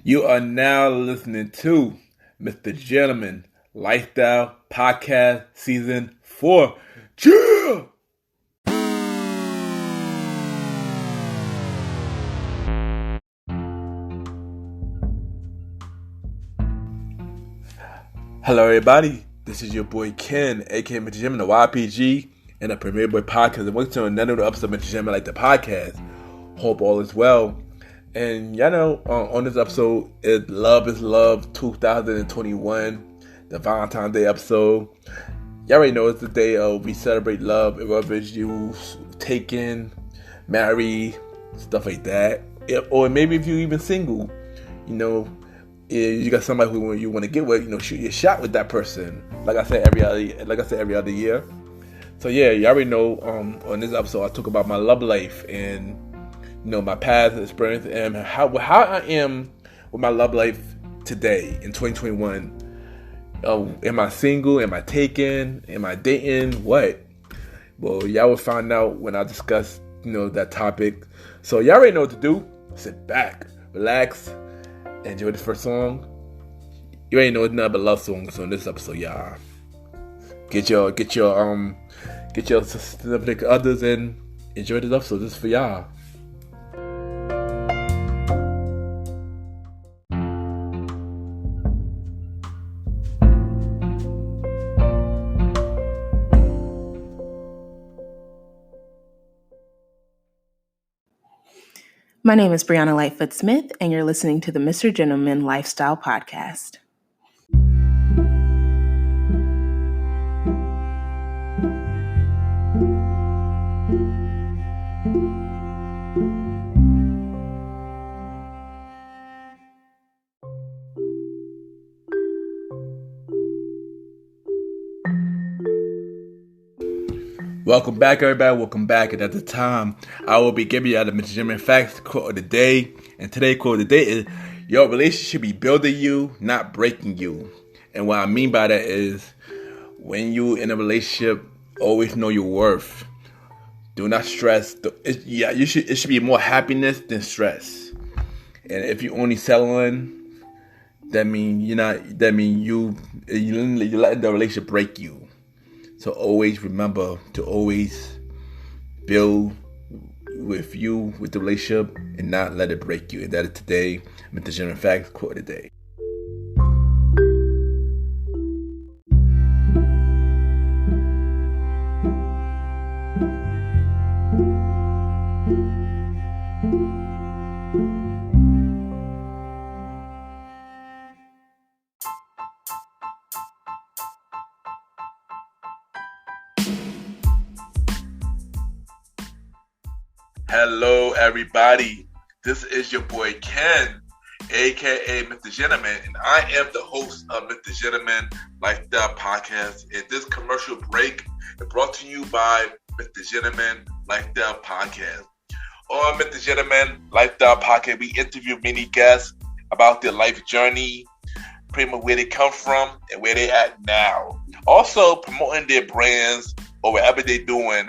You are now listening to Mr. Gentleman Lifestyle Podcast Season 4. Yeah! Hello, everybody. This is your boy Ken, aka Mr. Gentleman, the YPG, and the Premier Boy Podcast. And welcome to another episode of Mr. Gentleman Like the Podcast. Hope all is well. And y'all know, on this episode, Love is Love 2021, the Valentine Day episode. Y'all already know it's the day we celebrate love, whether it's you taken, married, stuff like that. Or maybe if you're even single, you got somebody who you want to get with, shoot your shot with that person. Like I said every other year. So yeah, you already know. On this episode, I talk about my love life and my past experience and how I am with my love life today in 2021. Am I single? Am I taken? Am I dating? What? Well, y'all will find out when I discuss that topic. So y'all already know what to do. Sit back, relax, enjoy the first song. You ain't know it's nothing but love songs on this episode, y'all. Get your significant others and enjoy this episode. This is for y'all. My name is Brianna Lightfoot Smith, and you're listening to the Mr. Gentleman Lifestyle Podcast. Welcome back, everybody. Welcome back. And at the time, I will be giving you the Mr. Gentleman Facts quote of the day. And today's quote of the day is, your relationship should be building you, not breaking you. And what I mean by that is, when you in a relationship, always know your worth. Do not stress. It should be more happiness than stress. And if you only settling, that means you're letting the relationship break you. So always remember to always build with the relationship and not let it break you. And that is today, Mr. Gentleman Facts quote of the day. Hello, everybody. This is your boy Ken, aka Mr. Gentleman, and I am the host of Mr. Gentleman Lifestyle Podcast. And this commercial break is brought to you by Mr. Gentleman Lifestyle Podcast. On Mr. Gentleman Lifestyle Podcast, we interview many guests about their life journey, pretty much where they come from and where they're at now. Also promoting their brands or whatever they're doing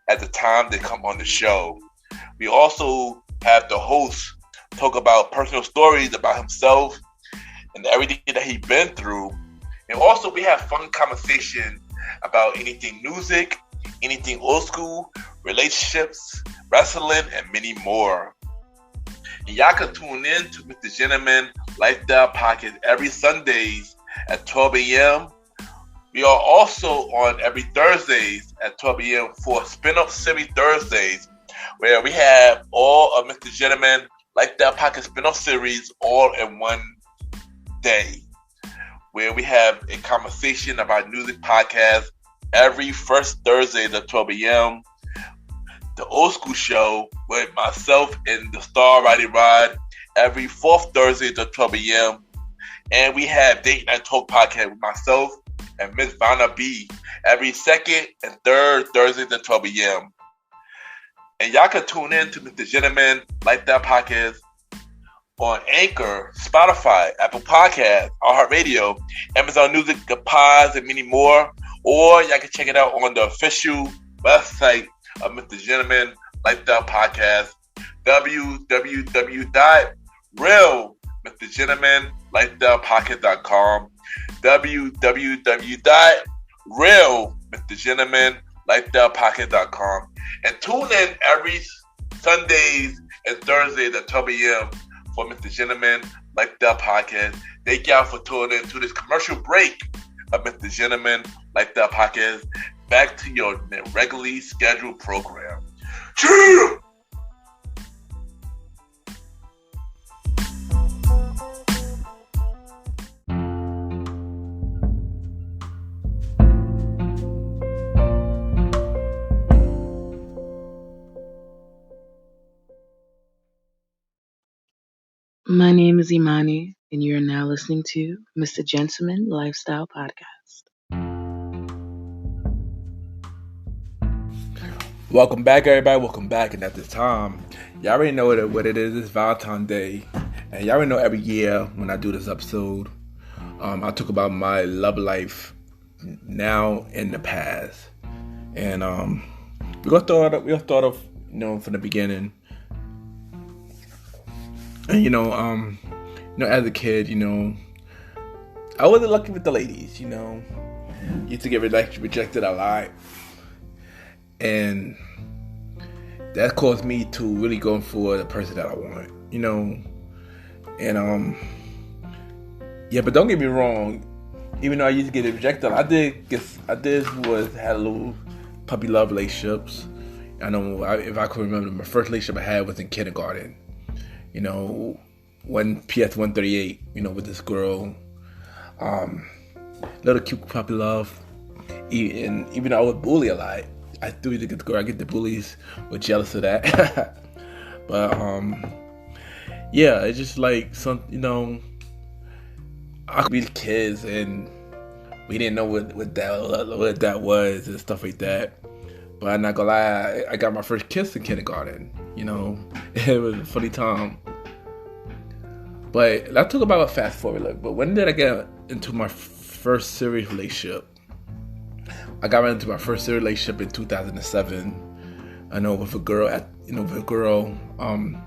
at the time they come on the show. We also have the host talk about personal stories about himself and everything that he's been through. And also we have fun conversation about anything music, anything old school, relationships, wrestling, and many more. And y'all can tune in to Mr. Gentleman Lifestyle Podcast every Sundays at 12 a.m. We are also on every Thursdays at 12 a.m. for Spin-Up Series Thursdays, where we have all of Mr. Gentleman Lifestyle Podcast spin-off series all in one day, where we have a conversation about music podcast every first Thursday at 12 a.m. The Old School Show with myself and the Star Riding Rod every fourth Thursday at 12 a.m. And we have Date Night Talk Podcast with myself and Miss Vanna B every second and third Thursday at 12 a.m. And y'all can tune in to Mr. Gentleman Lifestyle Podcast on Anchor, Spotify, Apple Podcasts, iHeartRadio, Amazon Music, the Pods, and many more. Or y'all can check it out on the official website of Mr. Gentleman Lifestyle Podcast, www.realmrgentleman.com. MrGentlemanLifestylePocket.com, www.realMrGentlemanLifestylePocket.com, and tune in every Sundays and Thursdays at 12 a.m. for Mr. Gentleman Lifestyle Podcast. Thank y'all for tuning in to this commercial break of Mr. Gentleman Lifestyle Podcast. Back to your regularly scheduled program. Cheers! My name is Imani, and you're now listening to Mr. Gentleman Lifestyle Podcast. Welcome back, everybody. Welcome back. And at this time, y'all already know what it is. It's Valentine Day. And y'all already know every year when I do this episode, I talk about my love life now and the past. And we're gonna start off, from the beginning. And as a kid, I wasn't lucky with the ladies, Used to get rejected a lot. And that caused me to really go for the person that I want, And but don't get me wrong, even though I used to get rejected, I did had a little puppy love relationships. I know if I could remember, my first relationship I had was in kindergarten. When PS 138, with this girl, little cute puppy love. And even though I was bullied a lot, I still used to get the girl. I get the bullies were jealous of that. But it's just like I could be the kids and we didn't know what that was and stuff like that. But I'm not gonna lie, I got my first kiss in kindergarten. It was a funny time. But let's talk about a fast forward. But when did I get into my first serious relationship? I got into my first serious relationship in 2007. I know with a girl on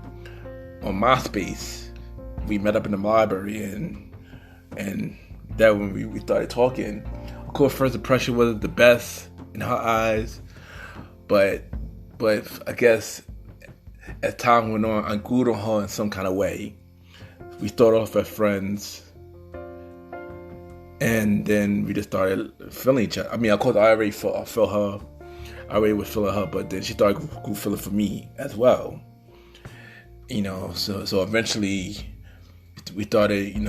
MySpace. We met up in the library and that when we started talking. Of course, first impression wasn't the best in her eyes, but I guess as time went on, I grew on her in some kind of way. We started off as friends. And then we just started feeling each other. I mean, of course, I already felt her. I already was feeling her, but then she started feeling for me as well. So eventually we started,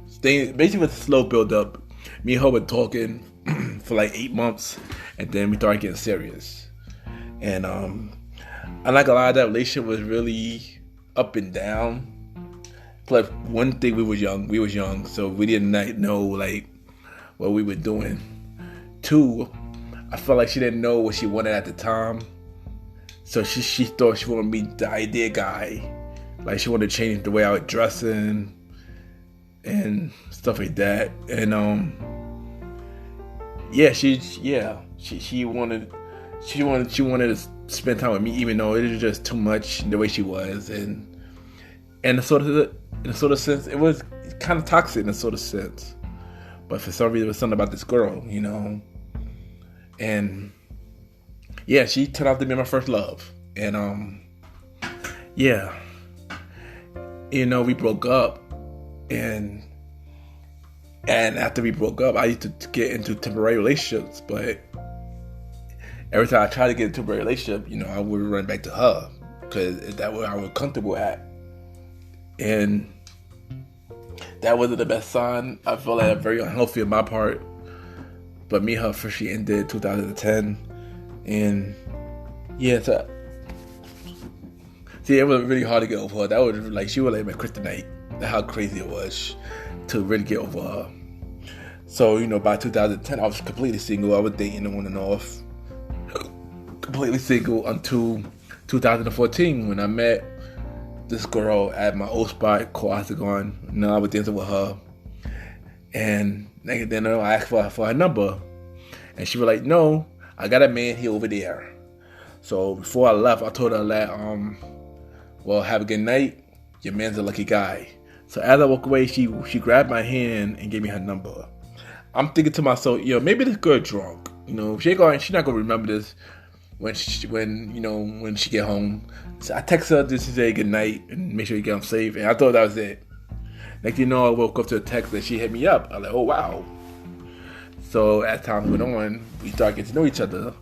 staying. Basically, with a slow build up. Me and her were talking for like 8 months, and then we started getting serious. And I'm not gonna lie, that relationship was really up and down. Plus, one thing, we was young, so we didn't know what we were doing. 2, I felt like she didn't know what she wanted at the time, so she thought she wanted me the idea guy, like she wanted to change the way I was dressing and stuff like that. And she wanted to spend time with me, even though it was just too much the way she was, and in a sort of sense, it was kind of toxic in a sort of sense. But for some reason, it was something about this girl, And she turned out to be my first love. And we broke up. And after we broke up, I used to get into temporary relationships. But every time I tried to get into a temporary relationship, I would run back to her because that's where I was comfortable at. And that wasn't the best sign. I felt like very unhealthy on my part. But me and her officially ended 2010. And it was really hard to get over her. That was like, she was like my kryptonite. That's how crazy it was to really get over her. So, by 2010, I was completely single. I was dating on and off. Completely single until 2014 when I met this girl at my old spot called Octagon. I was dancing with her. And then I asked for her number. And she was like, no, I got a man here over there. So before I left, I told her that, have a good night. Your man's a lucky guy. So as I walk away, she grabbed my hand and gave me her number. I'm thinking to myself, maybe this girl drunk. She's not gonna remember this when she get home. So I text her just to say good night and make sure you get home safe. And I thought that was it. Next thing you know, I woke up to a text that she hit me up. I was like, oh wow. So as time went on, we started getting to know each other.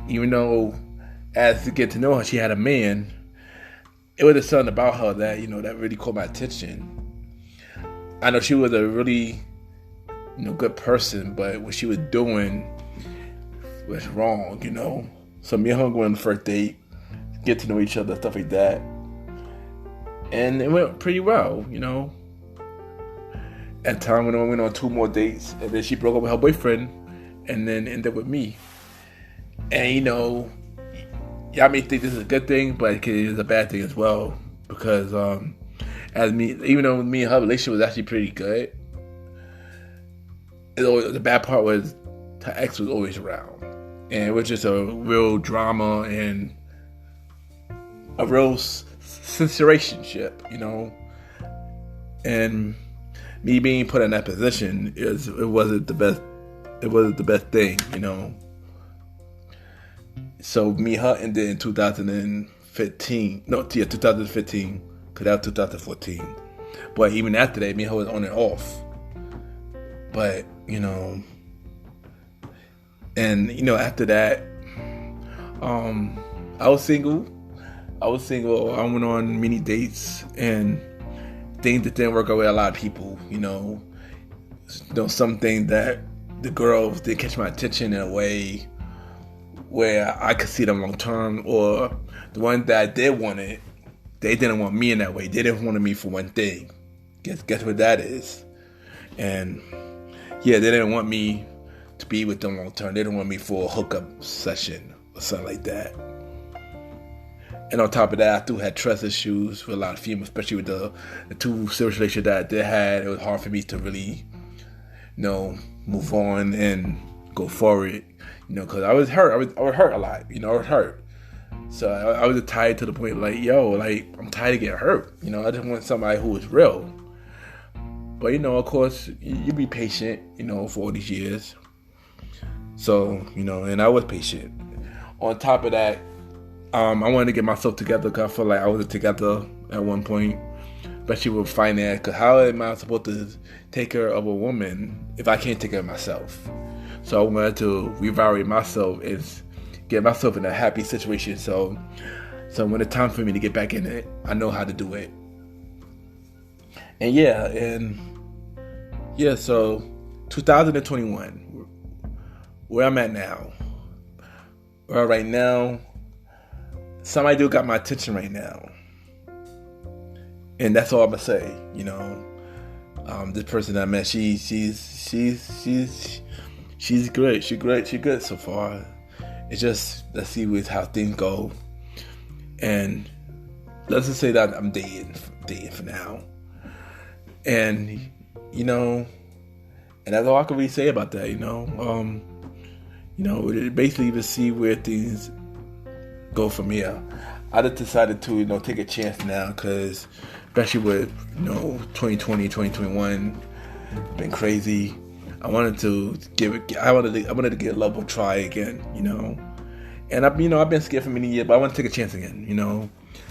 Even though as to get to know her, she had a man. It was something about her that that really caught my attention. I know she was a really good person, but what she was doing was wrong. So me and her went on the first date, get to know each other, stuff like that, and it went pretty well. At the time when I went on 2 more dates, and then she broke up with her boyfriend, and then ended up with me. And y'all may think this is a good thing, but it is a bad thing as well, because even though me and her relationship was actually pretty good, the bad part was her ex was always around, and it was just a real drama and a real situationship, and me being put in that position it wasn't the best. It wasn't the best thing, So me and her ended in 2015. No, 2015, because that was 2014. But even after that, me and her was on and off. But and after that, I was single. I went on many dates, and things that didn't work out with a lot of people. Something that the girls did catch my attention in a way where I could see them long term, or the ones that I did want it, they didn't want me in that way. They didn't want me for one thing. Guess what that is? And yeah, they didn't want me to be with them long term. They didn't want me for a hookup session or something like that. And on top of that, I still had trust issues with a lot of females, especially with the 2 serious relationships that I did have. It was hard for me to really, move on and go forward, because I was hurt. I was hurt a lot, I was hurt. So I was tired to the point I'm tired of getting hurt. I just want somebody who was real. But, of course, you be patient, for all these years. So, and I was patient. On top of that, I wanted to get myself together because I felt like I wasn't together at one point, especially with finance. Because how am I supposed to take care of a woman if I can't take care of myself? So I wanted to reevaluate myself and get myself in a happy situation. So when it's time for me to get back in it, I know how to do it. And so 2021, where I'm at now. Well, right now, somebody do got my attention right now, and that's all I'm gonna say. This person that I met, she's great. She's good so far. It's just let's see with how things go, and let's just say that I'm dating for now, and and that's all I can really say about that. Basically to see where things go from here. I just decided to take a chance now, because especially with 2020, 2021 been crazy. I wanted to give it. I wanted to get love a try again. And I've been scared for many years, but I want to take a chance again.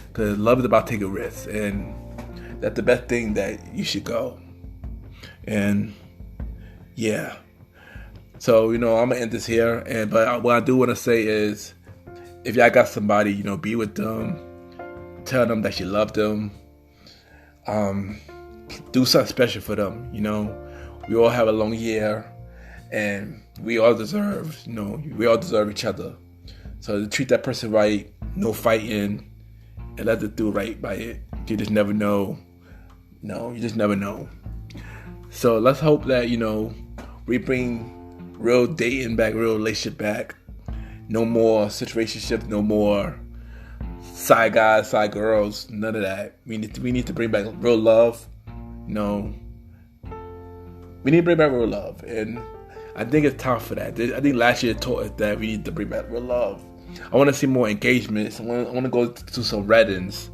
Because love is about taking risks, and that's the best thing that you should go. And yeah. So, I'm going to end this here. But what I do want to say is, if y'all got somebody, be with them. Tell them that you love them. Do something special for them, We all have a long year, and we all deserve each other. So to treat that person right, no fighting, and let them do right by it. You just never know. You just never know. So let's hope that, we bring real dating back, real relationship back. No more situationships, no more side guys, side girls, none of that. We need to bring back real love. We need to bring back real love, and I think it's time for that. I think last year taught us that we need to bring back real love. I want to see more engagements. I want to go to some weddings,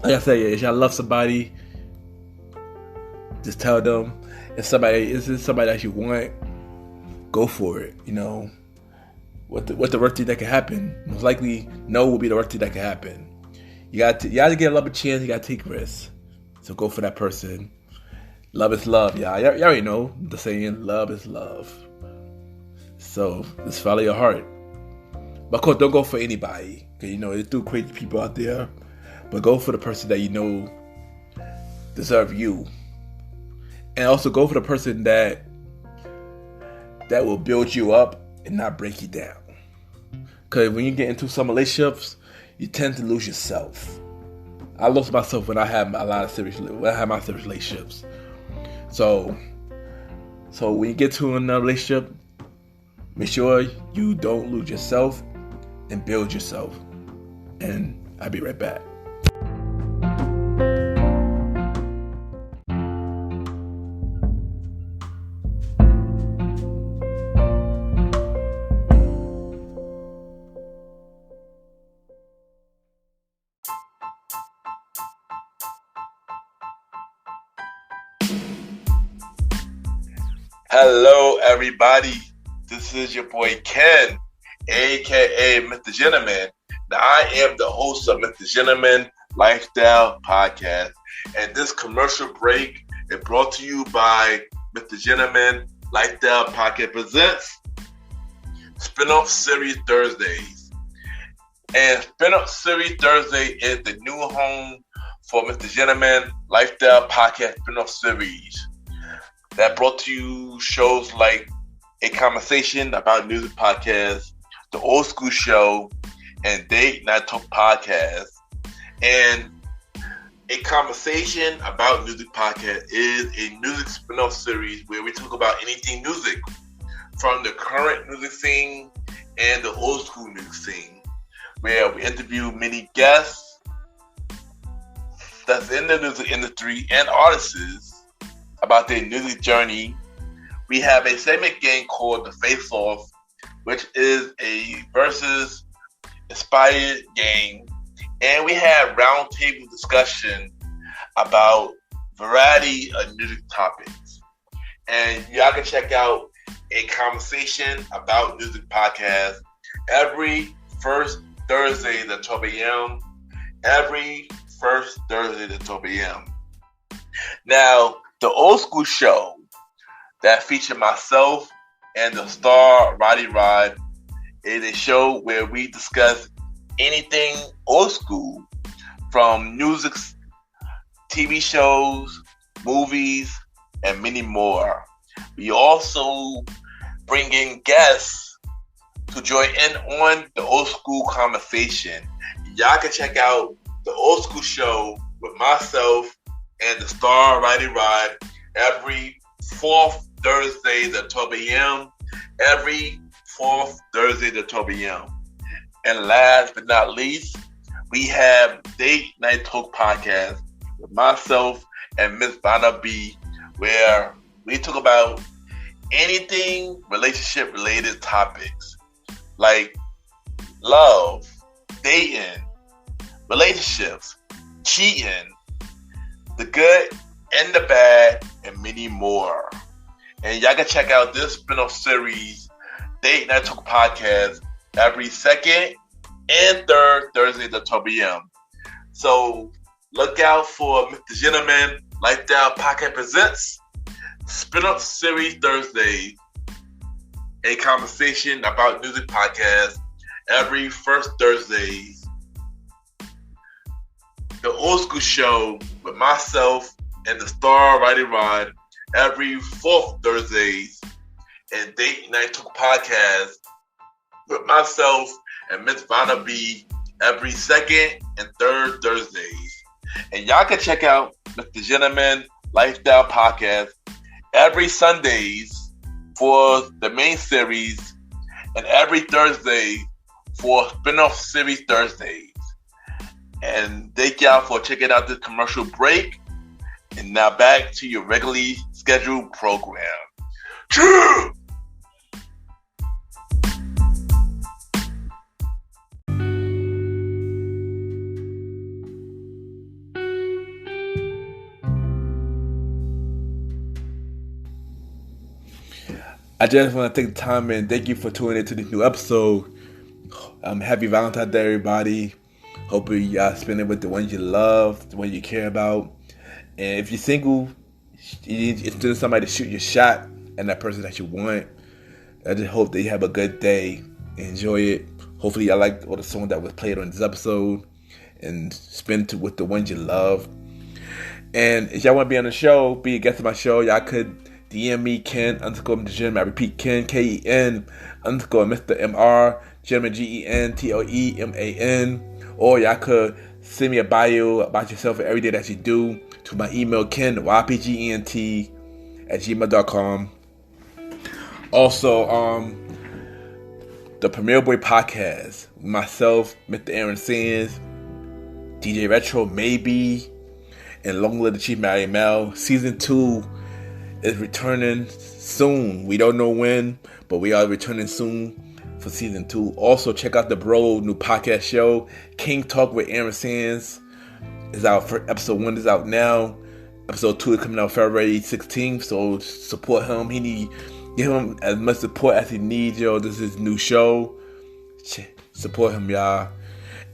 like I said, if y'all love somebody, just tell them. If it's somebody that you want, go for it. You know, what the worst thing that can happen? Most likely, no will be the worst thing that can happen. You got to get a love a chance. You got to take risks. So go for that person. Love is love, y'all. Y'all already know the saying, love is love. So just follow your heart. But of course, don't go for anybody. Because, you know, there's two crazy people out there. But go for the person that you know deserve you. And also go for the person that will build you up and not break you down. Because when you get into some relationships, you tend to lose yourself. I lost myself when I had my serious relationships. So when you get to another relationship, make sure you don't lose yourself and build yourself. And I'll be right back. Hello, everybody. This is your boy Ken, aka Mr. Gentleman. Now, I am the host of Mr. Gentleman Lifestyle Podcast, and this commercial break is brought to you by Mr. Gentleman Lifestyle Podcast presents Spinoff Series Thursdays. And Spinoff Series Thursday is the new home for Mr. Gentleman Lifestyle Podcast Spinoff Series. That brought to you shows like A Conversation About Music Podcast, The Old School Show, and Date Night Talk Podcast. And A Conversation About Music Podcast is a music spin-off series where we talk about anything music, from the current music scene and the old school music scene, where we interview many guests that's in the music industry and artists about their music journey. We have a segment game called The Face Off, which is a versus inspired game. And we have roundtable discussion about variety of music topics. And y'all can check out A Conversation About Music Podcast every first Thursday at 12 a.m. Every first Thursday at 12 a.m. Now, the Old School Show that featured myself and the star Roddy Rod is a show where we discuss anything old school, from music, TV shows, movies, and many more. We also bring in guests to join in on the old school conversation. Y'all can check out the Old School Show with myself and the star Roddy Rod every fourth Thursday at 12 a.m. Every fourth Thursday at 12 a.m. And last but not least, we have Date Night Talk Podcast with myself and Miss Vanna B, where we talk about anything relationship related topics like love, dating, relationships, cheating, the good and the bad, and many more. And y'all can check out this spin-off series, Date Night Talk Podcast, every second and third Thursday at 12 p.m. So look out for Mr. Gentleman Lifestyle Podcast presents Spin-off Series Thursday, A Conversation About Music Podcast every first Thursdays. The Old School Show with myself and the star Roddy Rod every fourth Thursdays, and Date Night Talk Podcast with myself and Miss Vanna B every second and third Thursdays. And y'all can check out Mr. Gentleman Lifestyle Podcast every Sundays for the main series and every Thursday for spin-off series Thursdays. And thank y'all for checking out this commercial break. And now back to your regularly scheduled program. True! I just want to take the time and thank you for tuning into this new episode. Happy Valentine Day, everybody. Hope y'all spend it with the ones you love, the ones you care about. And if you're single, it's still somebody to shoot your shot and that person that you want. I just hope that you have a good day. Enjoy it. Hopefully, y'all like all the songs that was played on this episode and spend it with the ones you love. And if y'all want to be on the show, be a guest of my show, y'all could DM me, Ken _ Mr. Gentleman. I repeat, Ken, KEN _ Mr. MR, Gentleman, GENTLEMAN. Or y'all could send me a bio about yourself and every day that you do to my email, Ken, YPGENT @gmail.com. Also, the Premier Boy Podcast, myself, Mr. Aaron Sands, DJ Retro, maybe, and Long Live the Chief Mary Mel. Season 2 is returning soon. We don't know when, but we are returning soon for season 2. Also, check out the Bro new podcast show, King Talk with Aaron Sands. Is out for episode 1 is out now. Episode 2 is coming out February 16th. So support him. Give him as much support as he needs, yo. This is his new show. Support him, y'all.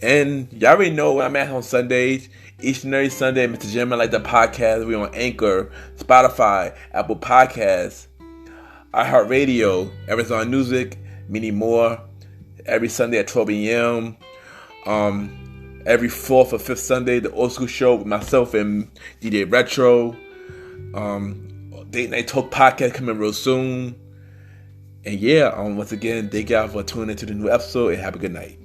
And y'all already know where I'm at on Sundays. Each and every Sunday, Mr. Gentleman Like the Podcast. We're on Anchor, Spotify, Apple Podcasts, iHeartRadio, Amazon Music, many more. Every Sunday at 12 a.m. Every 4th or 5th Sunday, the Old School Show with myself and DJ Retro. Date Night Talk Podcast coming real soon. And yeah, once again, thank y'all for tuning into the new episode and have a good night.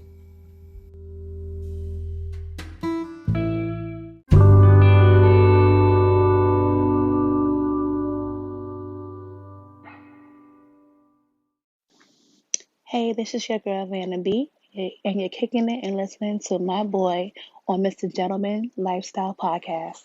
Hey, this is your girl Vanna B, and you're kicking it and listening to my boy on Mr. Gentleman Lifestyle Podcast.